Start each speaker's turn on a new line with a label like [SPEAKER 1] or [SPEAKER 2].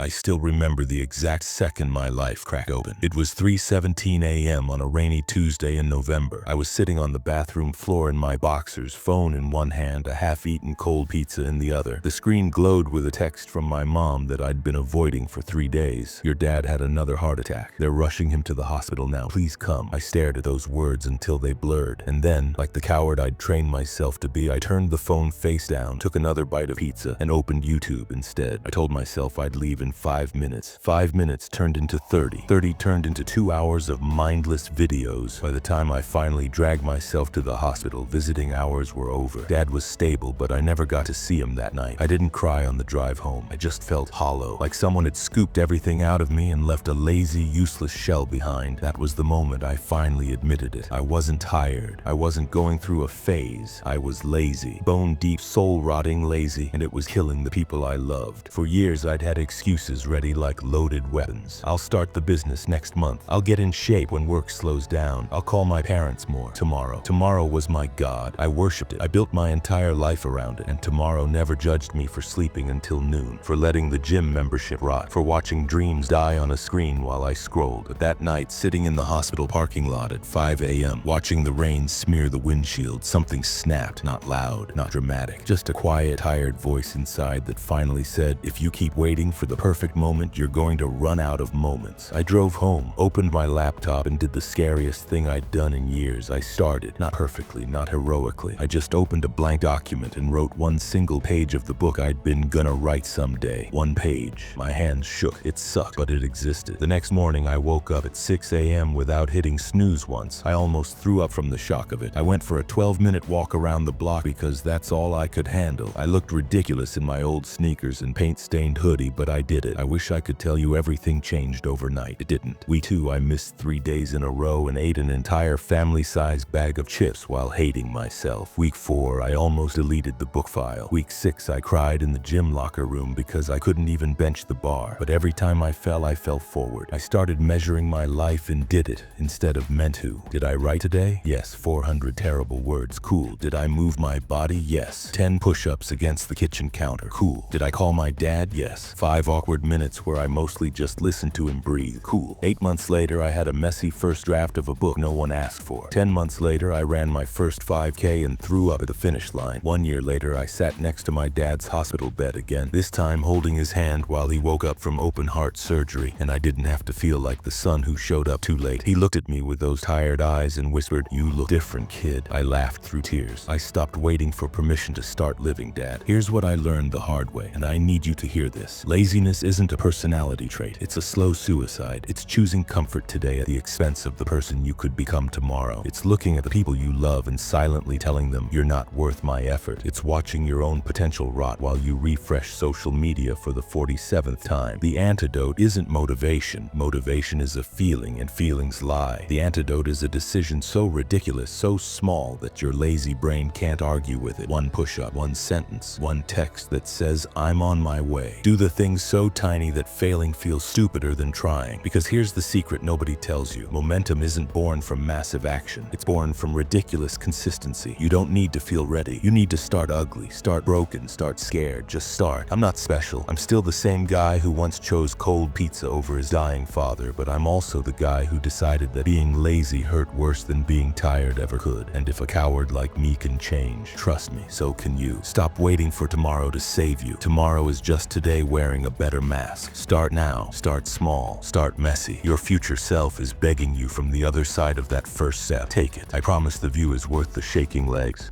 [SPEAKER 1] I still remember the exact second my life cracked open. It was 3:17 a.m. on a rainy Tuesday in November. I was sitting on the bathroom floor in my boxers, phone in one hand, a half-eaten cold pizza in the other. The screen glowed with a text from my mom that I'd been avoiding for 3 days. "Your dad had another heart attack. They're rushing him to the hospital now. Please come." I stared at those words until they blurred. And then, like the coward I'd trained myself to be, I turned the phone face down, took another bite of pizza, and opened YouTube instead. I told myself I'd leave in 5 minutes. 5 minutes turned into 30. 30 turned into 2 hours of mindless videos. By the time I finally dragged myself to the hospital, visiting hours were over. Dad was stable, but I never got to see him that night. I didn't cry on the drive home. I just felt hollow, like someone had scooped everything out of me and left a lazy, useless shell behind. That was the moment I finally admitted it. I wasn't tired. I wasn't going through a phase. I was lazy. Bone deep, soul-rotting lazy, and it was killing the people I loved. For years, I'd had excuses ready like loaded weapons. I'll start the business next month. I'll get in shape when work slows down. I'll call my parents more. Tomorrow. Tomorrow was my god. I worshipped it. I built my entire life around it. And tomorrow never judged me for sleeping until noon, for letting the gym membership rot, for watching dreams die on a screen while I scrolled. But that night, sitting in the hospital parking lot at 5 a.m., watching the rain smear the windshield, something snapped. Not loud, not dramatic, just a quiet, tired voice inside that finally said, "If you keep waiting for the perfect moment, you're going to run out of moments." I drove home, opened my laptop, and did the scariest thing I'd done in years. I started, not perfectly, not heroically. I just opened a blank document and wrote one single page of the book I'd been gonna write someday. One page. My hands shook. It sucked, but it existed. The next morning, I woke up at 6 a.m. without hitting snooze once. I almost threw up from the shock of it. I went for a 12-minute walk around the block because that's all I could handle. I looked ridiculous in my old sneakers and paint-stained hoodie, but I did it. I wish I could tell you everything changed overnight. It didn't. Week 2, I missed 3 days in a row and ate an entire family-sized bag of chips while hating myself. Week 4, I almost deleted the book file. Week 6, I cried in the gym locker room because I couldn't even bench the bar. But every time I fell forward. I started measuring my life and did it instead of meant to. Did I write today? Yes, 400 terrible words. Cool. Did I move my body? Yes. 10 push-ups against the kitchen counter. Cool. Did I call my dad? Yes. 5 awkward minutes where I mostly just listened to him breathe. Cool. 8 months later, I had a messy first draft of a book no one asked for. 10 months later, I ran my first 5K and threw up at the finish line. 1 year later, I sat next to my dad's hospital bed again, this time holding his hand while he woke up from open heart surgery, and I didn't have to feel like the son who showed up too late. He looked at me with those tired eyes and whispered, "You look different, kid." I laughed through tears. I stopped waiting for permission to start living, Dad. Here's what I learned the hard way, and I need you to hear this. Laziness isn't a personality trait. It's a slow suicide. It's choosing comfort today at the expense of the person you could become tomorrow. It's looking at the people you love and silently telling them, "You're not worth my effort." It's watching your own potential rot while you refresh social media for the 47th time. The antidote isn't motivation. Motivation is a feeling, and feelings lie. The antidote is a decision so ridiculous, so small that your lazy brain can't argue with it. One push-up, one sentence, one text that says, "I'm on my way." Do the things so tiny that failing feels stupider than trying. Because here's the secret nobody tells you. Momentum isn't born from massive action. It's born from ridiculous consistency. You don't need to feel ready. You need to start ugly, start broken, start scared. Just start. I'm not special. I'm still the same guy who once chose cold pizza over his dying father, but I'm also the guy who decided that being lazy hurt worse than being tired ever could. And if a coward like me can change, trust me, so can you. Stop waiting for tomorrow to save you. Tomorrow is just today wearing a better mask. Start now. Start small. Start messy. Your future self is begging you from the other side of that first step. Take it. I promise the view is worth the shaking legs.